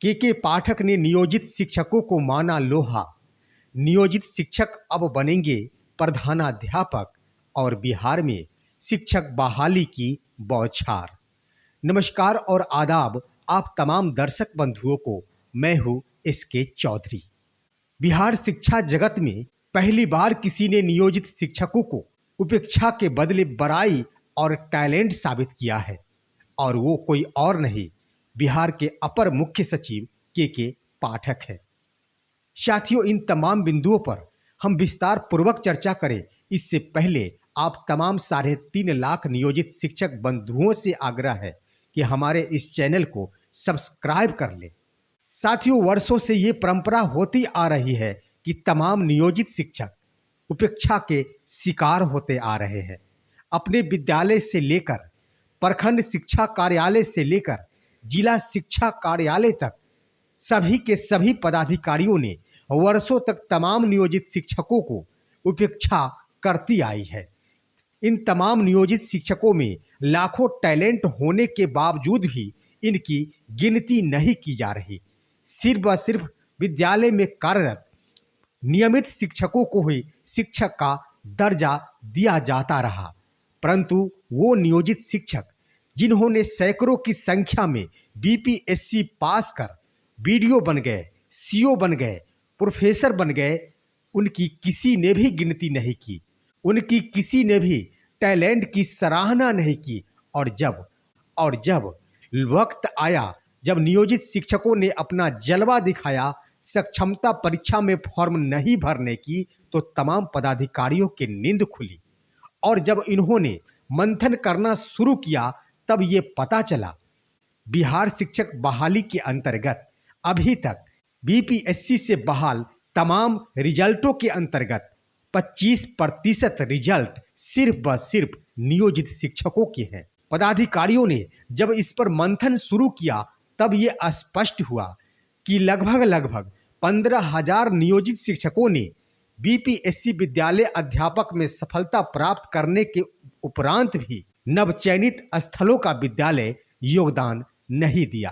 के पाठक ने नियोजित शिक्षकों को माना लोहा। नियोजित शिक्षक अब बनेंगे प्रधानाध्यापक और बिहार में शिक्षक बहाली की बौछार। नमस्कार और आदाब आप तमाम दर्शक बंधुओं को। मैं हूं SK चौधरी। बिहार शिक्षा जगत में पहली बार किसी ने नियोजित शिक्षकों को उपेक्षा के बदले बड़ाई और टैलेंट साबित किया है, और वो कोई और नहीं, बिहार के अपर मुख्य सचिव के पाठक है। साथियों, इन तमाम बिंदुओं पर हम विस्तार पूर्वक चर्चा करें इससे पहले आप तमाम 3.5 लाख नियोजित शिक्षक बंधुओं से आग्रह है कि हमारे इस चैनल को सब्सक्राइब कर लें। साथियों, वर्षों से ये परंपरा होती आ रही है कि तमाम नियोजित शिक्षक उपेक्षा के शिकार होते आ रहे हैं। अपने विद्यालय से लेकर प्रखंड शिक्षा कार्यालय से लेकर जिला शिक्षा कार्यालय तक सभी के सभी पदाधिकारियों ने वर्षों तक तमाम नियोजित शिक्षकों को उपेक्षा करती आई है। इन तमाम नियोजित शिक्षकों में लाखों टैलेंट होने के बावजूद भी इनकी गिनती नहीं की जा रही। सिर्फ व सिर्फ विद्यालय में कार्यरत नियमित शिक्षकों को ही शिक्षक का दर्जा दिया जाता रहा, परंतु वो नियोजित शिक्षक जिन्होंने सैकड़ों की संख्या में BPSC पास कर BDO बन गए, CO बन गए, प्रोफेसर बन गए, उनकी किसी ने भी गिनती नहीं की, उनकी किसी ने भी टैलेंट की सराहना नहीं की। और जब वक्त आया, जब नियोजित शिक्षकों ने अपना जलवा दिखाया, सक्षमता परीक्षा में फॉर्म नहीं भरने की, तो तमाम पदाधिकारियों की नींद खुली। और जब इन्होंने मंथन करना शुरू किया, तब ये पता चला बिहार शिक्षक बहाली के अंतर्गत अभी तक BPSC से बहाल तमाम रिजल्टों के अंतर्गत 25% रिजल्ट सिर्फ व सिर्फ नियोजित शिक्षकों के हैं। पदाधिकारियों ने जब इस पर मंथन शुरू किया, तब ये स्पष्ट हुआ कि लगभग 15,000 नियोजित शिक्षकों ने BPSC विद्यालय अध्यापक में सफलता प्राप्त करने के उपरांत भी नवचयनित स्थलों का विद्यालय योगदान नहीं दिया।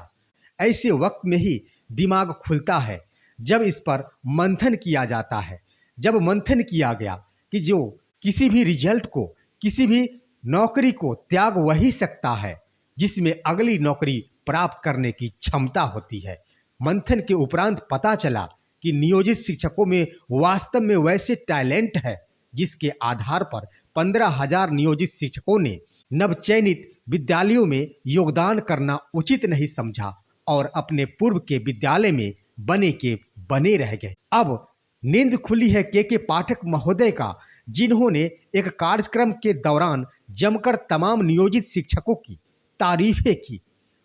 ऐसे वक्त में ही दिमाग खुलता है जब इस पर मंथन किया जाता है। जब मंथन किया गया कि जो किसी भी रिजल्ट को, किसी भी नौकरी को त्याग वही सकता है जिसमें अगली नौकरी प्राप्त करने की क्षमता होती है। मंथन के उपरांत पता चला कि नियोजित शिक्षकों में वास्तव में वैसे टैलेंट है जिसके आधार पर 15,000 नियोजित शिक्षकों ने नवचयनित विद्यालयों में योगदान करना उचित नहीं समझा और अपने पूर्व के विद्यालय में बने रह गए। अब नींद खुली है के पाठक महोदय का, जिन्होंने एक कार्यक्रम के दौरान जमकर तमाम नियोजित शिक्षकों की तारीफें की।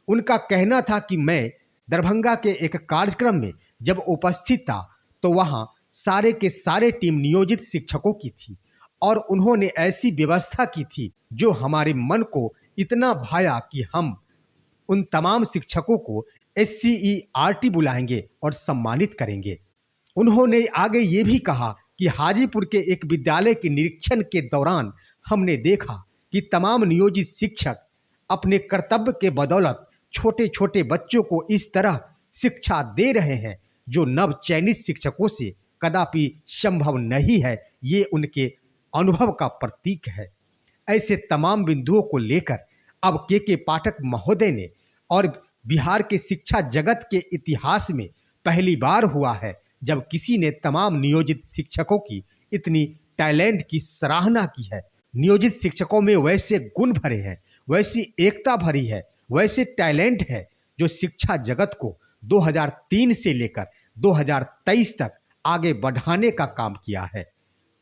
उनका कहना था कि मैं दरभंगा के एक कार्यक्रम में जब उपस्थित था तो वहां सारे के सारे टीम नियोजित शिक्षकों की थी और उन्होंने ऐसी व्यवस्था की थी जो हमारे मन को इतना भाया कि हम उन तमाम शिक्षकों को SCERT बुलाएंगे और सम्मानित करेंगे। उन्होंने आगे ये भी कहा कि हाजीपुर के एक विद्यालय के निरीक्षण के दौरान हमने देखा कि तमाम नियोजित शिक्षक अपने कर्तव्य के बदौलत छोटे छोटे बच्चों को इस तरह शिक्षा दे रहे हैं जो नवचयनित शिक्षकों से कदापि संभव नहीं है। ये उनके अनुभव का प्रतीक है। ऐसे तमाम बिंदुओं को लेकर अब के पाठक महोदय ने, और बिहार के शिक्षा जगत के इतिहास में पहली बार हुआ है जब किसी ने तमाम नियोजित शिक्षकों की इतनी टैलेंट की सराहना की है। नियोजित शिक्षकों में वैसे गुण भरे हैं, वैसी एकता भरी है, वैसे टैलेंट है जो शिक्षा जगत को 2003 से लेकर 2023 तक आगे बढ़ाने का काम किया है।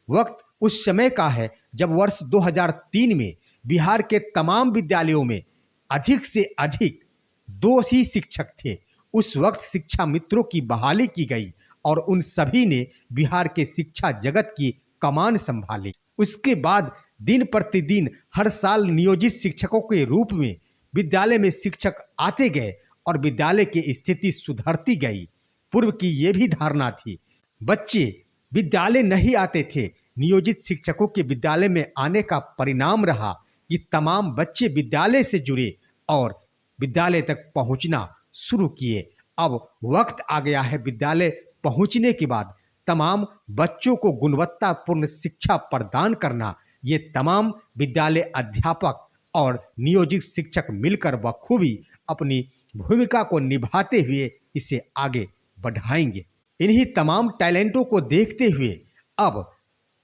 वक्त उस समय का है जब वर्ष 2003 में बिहार के तमाम विद्यालयों में अधिक से अधिक 2 ही शिक्षक थे। उस वक्त शिक्षा मित्रों की बहाली की गई और उन सभी ने बिहार के शिक्षा जगत की कमान संभाली। उसके बाद दिन प्रतिदिन हर साल नियोजित शिक्षकों के रूप में विद्यालय में शिक्षक आते गए और विद्यालय की स्थिति सुधरती गई। पूर्व की ये भी धारणा थी, बच्चे विद्यालय नहीं आते थे। नियोजित शिक्षकों के विद्यालय में आने का परिणाम रहा कि तमाम बच्चे विद्यालय से जुड़े और विद्यालय तक पहुंचना शुरू किए। अब वक्त आ गया है विद्यालय पहुंचने के बाद तमाम बच्चों को गुणवत्तापूर्ण शिक्षा प्रदान करना। ये तमाम विद्यालय अध्यापक और नियोजित शिक्षक मिलकर बखूबी अपनी भूमिका को निभाते हुए इसे आगे बढ़ाएंगे। इन्हीं तमाम टैलेंटों को देखते हुए अब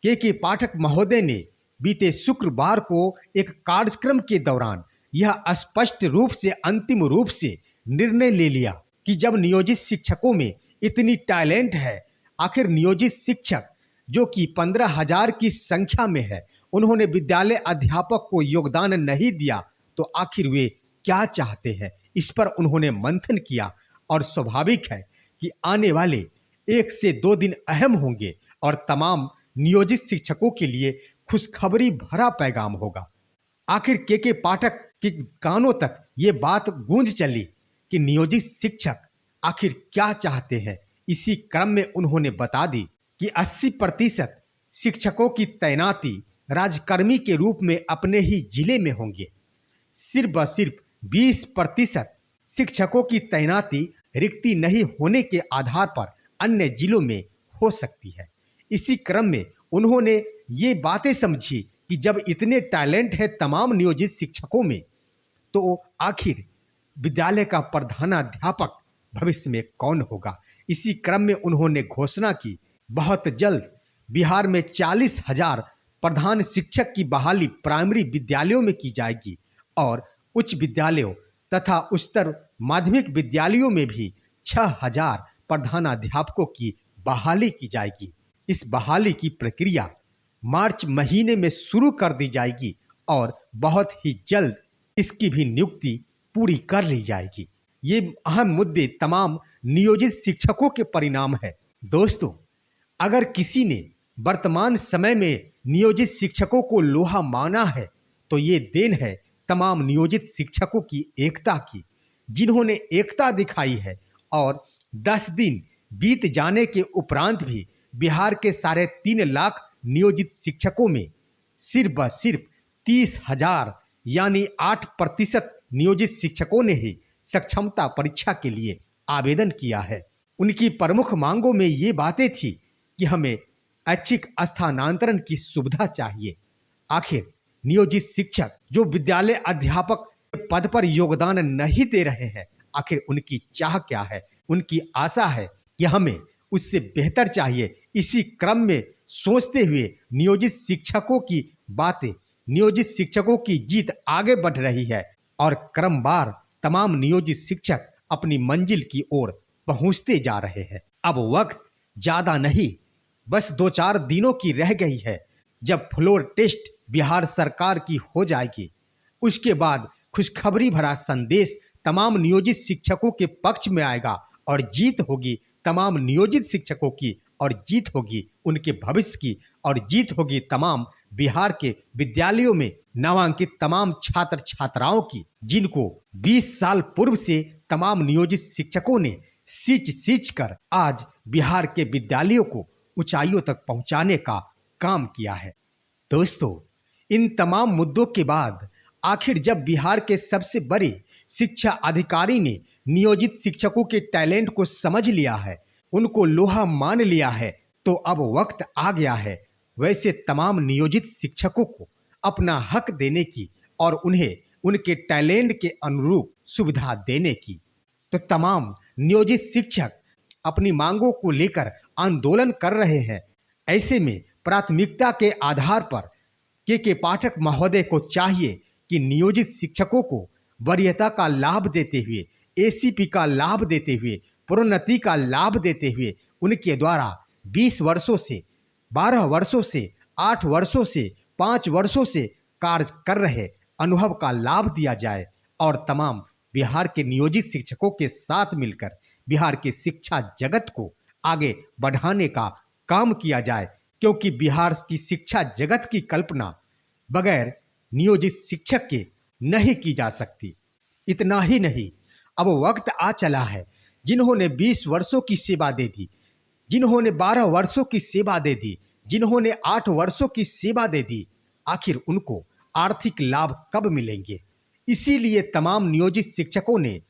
के पाठक महोदय ने बीते शुक्रवार को एक कार्यक्रम के दौरान यह स्पष्ट रूप से अंतिम रूप से निर्णय ले लिया कि जब नियोजित शिक्षकों में इतनी टैलेंट है, आखिर नियोजित शिक्षक जो कि 15,000 की संख्या में है, उन्होंने विद्यालय अध्यापक को योगदान नहीं दिया तो आखिर वे क्या चाहते हैं। इस पर उन्होंने मंथन किया और स्वाभाविक है कि आने वाले 1 से 2 दिन अहम होंगे और तमाम नियोजित शिक्षकों के लिए खुशखबरी भरा पैगाम होगा। आखिर के पाठक के कानों तक ये बात गूंज चली कि नियोजित शिक्षक आखिर क्या चाहते हैं। इसी क्रम में उन्होंने बता दी कि 80% शिक्षकों की तैनाती राजकर्मी के रूप में अपने ही जिले में होंगे। सिर्फ 20% शिक्षकों की तैनाती रिक्ति नहीं होने के आधार पर अन्य जिलों में हो सकती है। इसी क्रम में उन्होंने ये बातें समझी कि जब इतने टैलेंट है तमाम नियोजित शिक्षकों में, तो आखिर विद्यालय का प्रधानाध्यापक भविष्य में कौन होगा। इसी क्रम में उन्होंने घोषणा की बहुत जल्द बिहार में 40,000 प्रधान शिक्षक की बहाली प्राइमरी विद्यालयों में की जाएगी और उच्च विद्यालयों तथा उच्चतर माध्यमिक विद्यालयों में भी 6,000 प्रधानाध्यापकों की बहाली की जाएगी। इस बहाली की प्रक्रिया मार्च महीने में शुरू कर दी जाएगी और बहुत ही जल्द इसकी भी नियुक्ति पूरी कर ली जाएगी। ये अहम मुद्दे तमाम नियोजित शिक्षकों के परिणाम है। दोस्तों, अगर किसी ने वर्तमान समय में नियोजित शिक्षकों को लोहा माना है तो ये देन है तमाम नियोजित शिक्षकों की एकता की, जिन्होंने एकता दिखाई है और 10 दिन बीत जाने के उपरांत भी बिहार के 3.5 लाख नियोजित शिक्षकों में सिर्फ 30,000 यानी 8% नियोजित शिक्षकों ने ही सक्षमता परीक्षा के लिए आवेदन किया है। उनकी प्रमुख मांगों में ये बातें थी कि हमें ऐच्छिक स्थानांतरण की सुविधा चाहिए। आखिर नियोजित शिक्षक जो विद्यालय अध्यापक पद पर योगदान नहीं दे रहे हैं, आखिर उनकी चाह क्या है। उनकी आशा है कि हमें उससे बेहतर चाहिए। इसी क्रम में सोचते हुए नियोजित शिक्षकों की बातें, नियोजित शिक्षकों की जीत आगे बढ़ रही है और क्रमवार तमाम नियोजित शिक्षक अपनी मंजिल की ओर पहुंचते जा रहे हैं। अब वक्त ज्यादा नहीं, बस 2-4 दिनों की रह गई है जब फ्लोर टेस्ट बिहार सरकार की हो जाएगी। उसके बाद खुशखबरी भरा संदेश तमाम नियोजित शिक्षकों के पक्ष में आएगा और जीत होगी तमाम नियोजित शिक्षकों की और जीत होगी उनके भविष्य की और जीत होगी तमाम बिहार के विद्यालयों में नामांकित तमाम छात्र छात्राओं की, जिनको 20 साल पूर्व से तमाम नियोजित शिक्षकों ने सींच कर आज बिहार के विद्यालयों को ऊंचाइयों तक पहुंचाने का काम किया है। दोस्तों, इन तमाम मुद्दों के बाद आखिर जब बिहार के सबसे बड़े शिक्षा अधिकारी ने नियोजित शिक्षकों के टैलेंट को समझ लिया है, उनको लोहा मान लिया है, तो अब वक्त आ गया है वैसे तमाम नियोजित शिक्षकों को अपना हक देने की और उन्हें उनके टैलेंट के अनुरूप सुविधा देने की। तो तमाम नियोजित शिक्षक अपनी मांगों को लेकर आंदोलन कर रहे हैं। ऐसे में प्राथमिकता के आधार पर के पाठक महोदय को चाहिए कि नियोजित शिक्षकों को वरीयता का लाभ देते हुए, एसीपी का लाभ देते हुए, प्रोन्नति का लाभ देते हुए उनके द्वारा 20 वर्षों से, 12 वर्षों से, 8 वर्षों से, 5 वर्षों से कार्य कर रहे अनुभव का लाभ दिया जाए और तमाम बिहार के नियोजित शिक्षकों के साथ मिलकर बिहार के शिक्षा जगत को आगे बढ़ाने का काम किया जाए, क्योंकि बिहार की शिक्षा जगत की कल्पना बगैर नियोजित शिक्षक के नहीं की जा सकती। इतना ही नहीं, अब वक्त आ चला है जिन्होंने 20 वर्षों की सेवा दे दी, जिन्होंने 12 वर्षों की सेवा दे दी, जिन्होंने 8 वर्षों की सेवा दे दी, आखिर उनको आर्थिक लाभ कब मिलेंगे। इसीलिए तमाम नियोजित शिक्षकों ने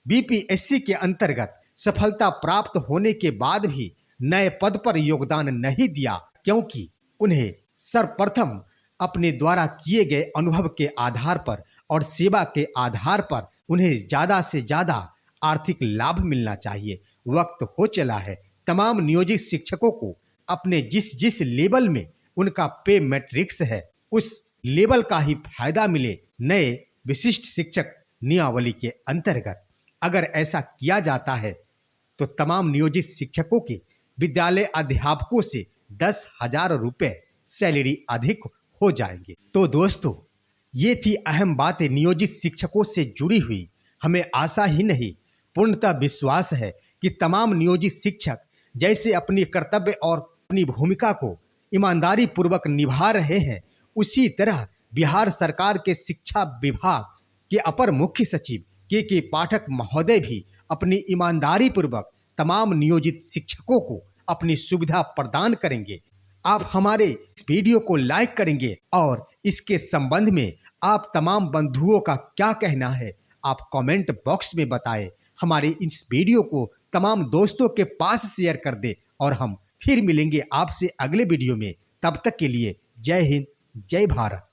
बीपीएससी के अंतर्गत सफलता प्राप्त होने के बाद भी नए पद पर योगदान नहीं दिया, क्योंकि उन्हें सर्वप्रथम अपने द्वारा किए गए अनुभव के आधार पर और सेवा के आधार पर उन्हें ज़्यादा से ज़्यादा आर्थिक लाभ मिलना चाहिए। वक्त हो चला है तमाम नियोजित शिक्षकों को अपने जिस जिस लेवल में उनका पे मैट्रिक्स है, उस लेवल का ही फायदा मिले नए विशिष्ट शिक्षक नियमावली के अंतर्गत। अगर ऐसा किया जाता है तो तमाम नियोजित शिक्षकों के विद्यालय अध्यापकों से 10,000 रुपए सैलरी अधिक हो जाएंगे। तो दोस्तों, ये थी अहम बातें नियोजित शिक्षकों से जुड़ी हुई। हमें आशा ही नहीं, पूर्णतः विश्वास है कि तमाम नियोजित शिक्षक जैसे अपनी कर्तव्य और अपनी भूमिका को ईमानदारी पूर्वक निभा रहे हैं, उसी तरह बिहार सरकार के शिक्षा विभाग के अपर मुख्य सचिव के पाठक महोदय भी अपनी ईमानदारी पूर्वक तमाम नियोजित शिक्षकों को अपनी सुविधा प्रदान करेंगे। आप हमारे इस वीडियो को लाइक करेंगे और इसके संबंध में आप तमाम बंधुओं का क्या कहना है आप कमेंट बॉक्स में बताएं। हमारे इस वीडियो को तमाम दोस्तों के पास शेयर कर दे और हम फिर मिलेंगे आपसे अगले वीडियो में। तब तक के लिए जय हिंद, जय भारत।